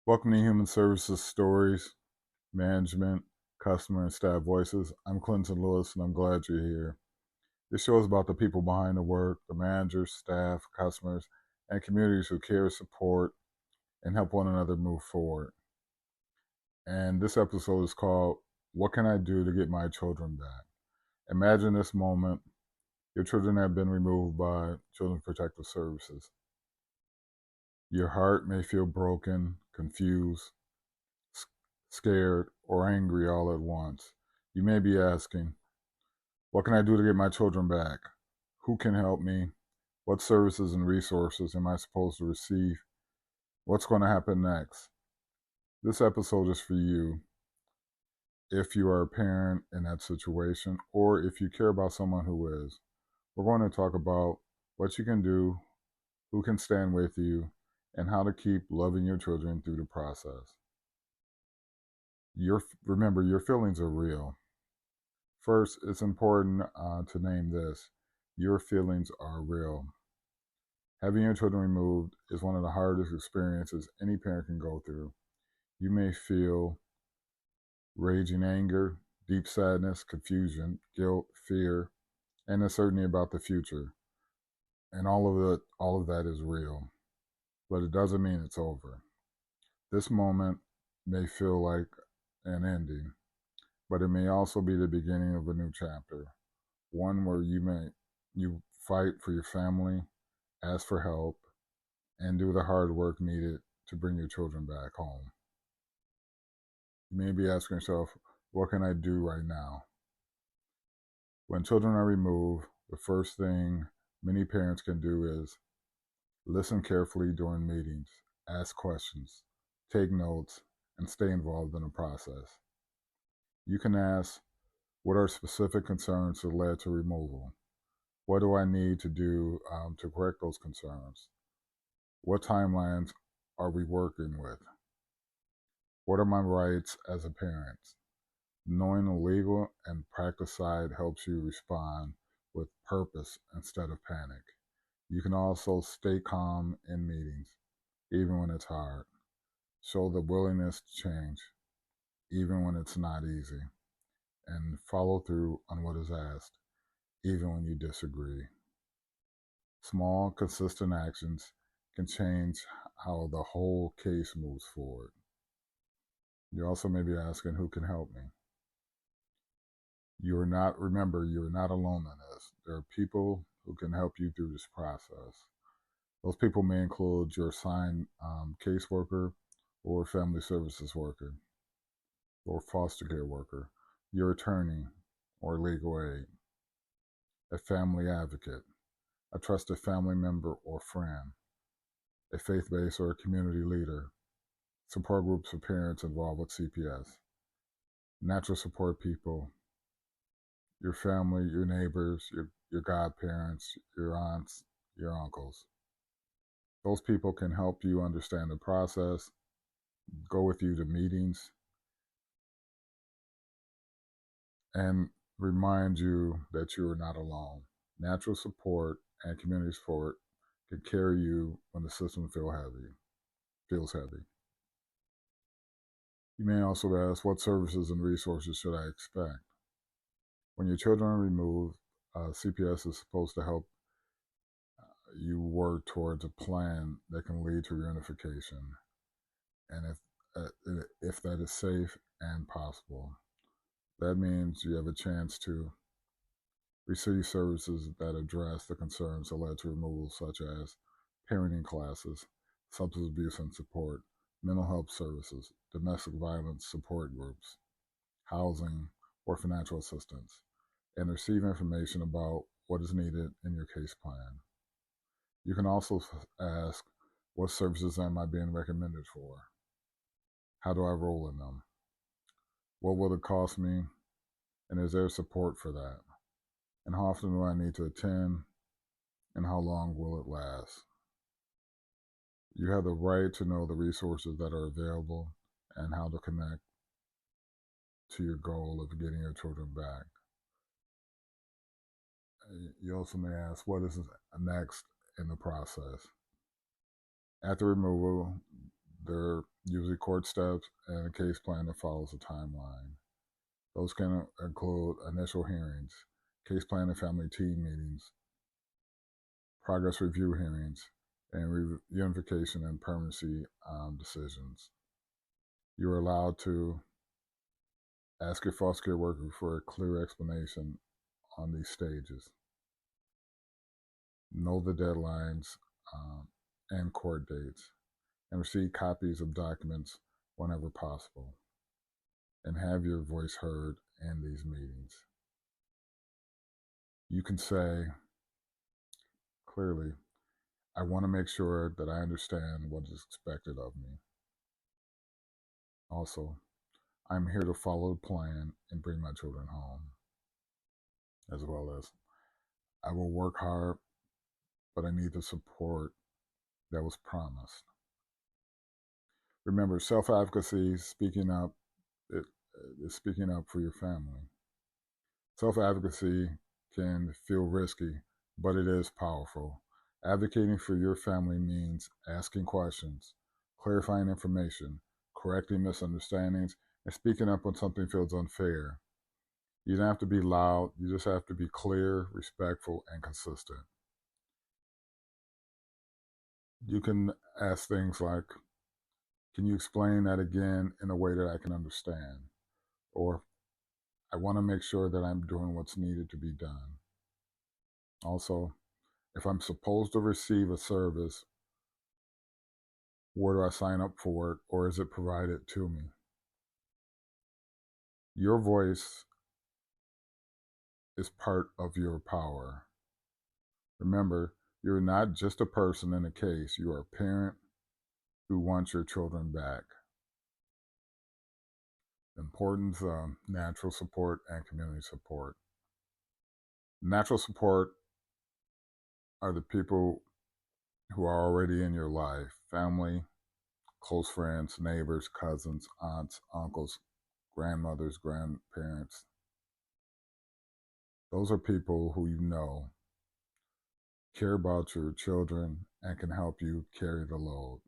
Welcome to Human Services Stories, Management, Customer, and Staff Voices. I'm Clinton Lewis, and I'm glad you're here. This show is about the people behind the work, the managers, staff, customers, and communities who care, support, and help one another move forward. And this episode is called, What Can I Do to Get My Children Back? Imagine this moment. Your children have been removed by Children's Protective Services. Your heart may feel broken, confused, scared, or angry all at once. You may be asking, what can I do to get my children back? Who can help me? What services and resources am I supposed to receive? What's going to happen next? This episode is for you if you are a parent in that situation or if you care about someone who is. We're going to talk about what you can do, who can stand with you, and how to keep loving your children through the process. Remember, your feelings are real. First, it's important to name this. Your feelings are real. Having your children removed is one of the hardest experiences any parent can go through. You may feel raging anger, deep sadness, confusion, guilt, fear, and uncertainty about the future. And all of that is real. But it doesn't mean it's over. This moment may feel like an ending, but it may also be the beginning of a new chapter. One where you fight for your family, ask for help, and do the hard work needed to bring your children back home. You may be asking yourself, what can I do right now? When children are removed, the first thing many parents can do is listen carefully during meetings, ask questions, take notes, and stay involved in the process. You can ask, what are specific concerns that led to removal? What do I need to do to correct those concerns? What timelines are we working with? What are my rights as a parent? Knowing the legal and practice side helps you respond with purpose instead of panic. You can also stay calm in meetings, even when it's hard. Show the willingness to change, even when it's not easy. And follow through on what is asked, even when you disagree. Small, consistent actions can change how the whole case moves forward. You also may be asking, who can help me? You're not alone in this. There are people who can help you through this process. Those people may include your assigned caseworker or family services worker or foster care worker, your attorney or legal aid, a family advocate, a trusted family member or friend, a faith-based or a community leader, support groups for parents involved with CPS, natural support people, your family, your neighbors, your godparents, your aunts, your uncles. Those people can help you understand the process, go with you to meetings, and remind you that you are not alone. Natural support and community support can carry you when the system feels heavy. You may also ask, what services and resources should I expect? When your children are removed, CPS is supposed to help you work towards a plan that can lead to reunification, and if that is safe and possible, that means you have a chance to receive services that address the concerns that led to removal, such as parenting classes, substance abuse and support, mental health services, domestic violence support groups, housing, or financial assistance, and receive information about what is needed in your case plan. You can also ask, what services am I being recommended for? How do I roll in them? What will it cost me? And is there support for that? And how often do I need to attend? And how long will it last? You have the right to know the resources that are available and how to connect to your goal of getting your children back. You also may ask, what is next in the process? After removal, There are usually court steps and a case plan that follows a timeline. Those can include initial hearings, case plan and family team meetings, progress review hearings, and reunification and permanency decisions. You are allowed to ask your foster care worker for a clear explanation on these stages. Know the deadlines and court dates, and receive copies of documents whenever possible, and have your voice heard in these meetings. You can say clearly, I want to make sure that I understand what is expected of me. Also, I'm here to follow the plan and bring my children home. As well as, I will work hard, but I need the support that was promised. Remember, self-advocacy, speaking up, is speaking up for your family. Self-advocacy can feel risky, but it is powerful. Advocating for your family means asking questions, clarifying information, correcting misunderstandings, and speaking up when something feels unfair. You don't have to be loud, you just have to be clear, respectful, and consistent. You can ask things like, can you explain that again in a way that I can understand? Or, I want to make sure that I'm doing what's needed to be done. Also, if I'm supposed to receive a service, where do I sign up for it, or is it provided to me? Your voice is part of your power. Remember, you're not just a person in a case, you are a parent who wants your children back. Importance of natural support and community support. Natural support are the people who are already in your life, family, close friends, neighbors, cousins, aunts, uncles, grandmothers, grandparents. Those are people who you know care about your children and can help you carry the load.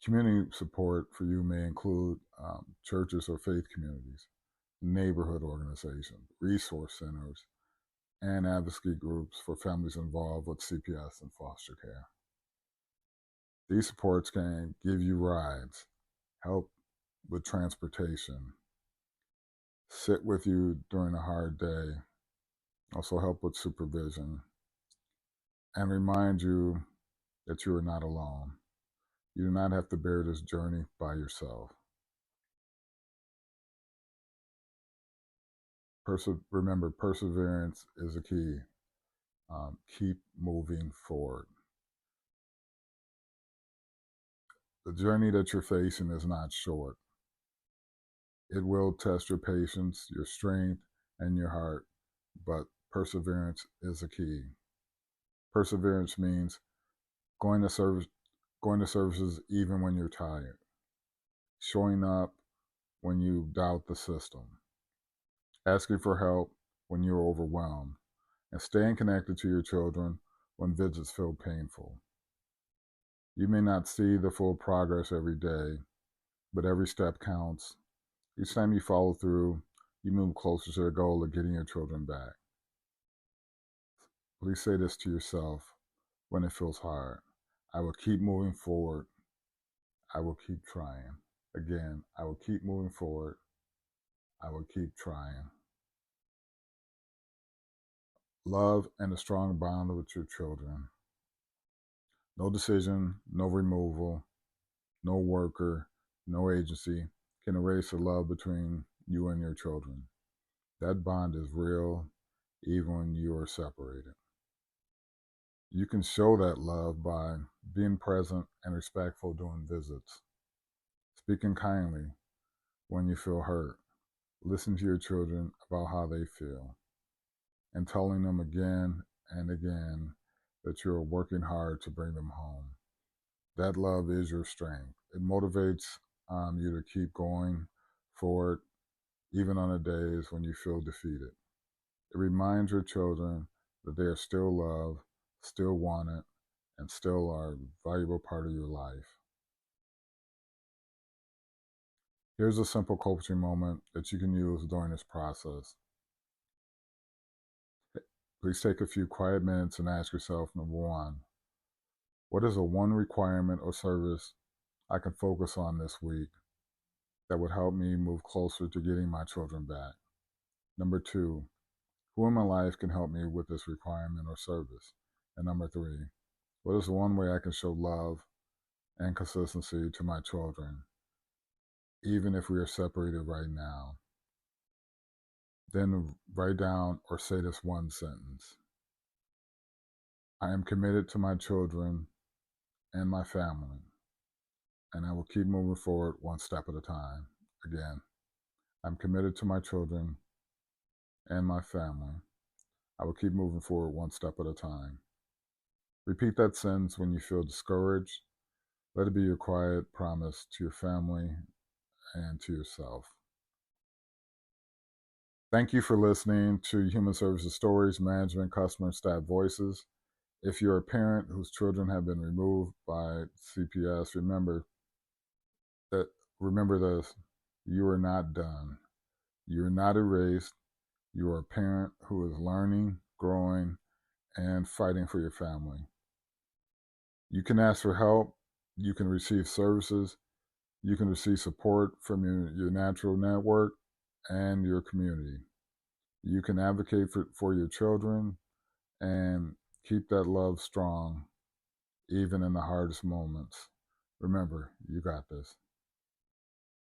Community support for you may include churches or faith communities, neighborhood organizations, resource centers, and advocacy groups for families involved with CPS and foster care. These supports can give you rides, help with transportation, sit with you during a hard day, also help with supervision, and remind you that you are not alone. You do not have to bear this journey by yourself. Remember, perseverance is a key. Keep moving forward. The journey that you're facing is not short. It will test your patience, your strength, and your heart, but perseverance is a key. Perseverance means going to services even when you're tired, showing up when you doubt the system, asking for help when you're overwhelmed, and staying connected to your children when visits feel painful. You may not see the full progress every day, but every step counts. Each time you follow through, you move closer to the goal of getting your children back. Please say this to yourself when it feels hard. I will keep moving forward. I will keep trying. Again, I will keep moving forward. I will keep trying. Love and a strong bond with your children. No decision, no removal, no worker, no agency can erase the love between you and your children. That bond is real even when you are separated. You can show that love by being present and respectful during visits, speaking kindly when you feel hurt, listen to your children about how they feel, and telling them again and again that you're working hard to bring them home. That love is your strength. It motivates you to keep going forward even on the days when you feel defeated. It reminds your children that they are still loved, still wanted, and still are a valuable part of your life. Here's a simple coaching moment that you can use during this process. Please take a few quiet minutes and ask yourself, number one, what is the one requirement or service I can focus on this week that would help me move closer to getting my children back? Number two, who in my life can help me with this requirement or service? And number three, what is the one way I can show love and consistency to my children, even if we are separated right now? Then write down or say this one sentence: I am committed to my children and my family, and I will keep moving forward one step at a time. Again, I'm committed to my children and my family. I will keep moving forward one step at a time. Repeat that sentence when you feel discouraged. Let it be your quiet promise to your family and to yourself. Thank you for listening to Human Services Stories, Management, Customer, and Staff Voices. If you're a parent whose children have been removed by CPS, remember this: you are not done. You're not erased. You are a parent who is learning, growing, and fighting for your family. You can ask for help. You can receive services. You can receive support from your natural network and your community. You can advocate for your children and keep that love strong, even in the hardest moments. Remember, you got this.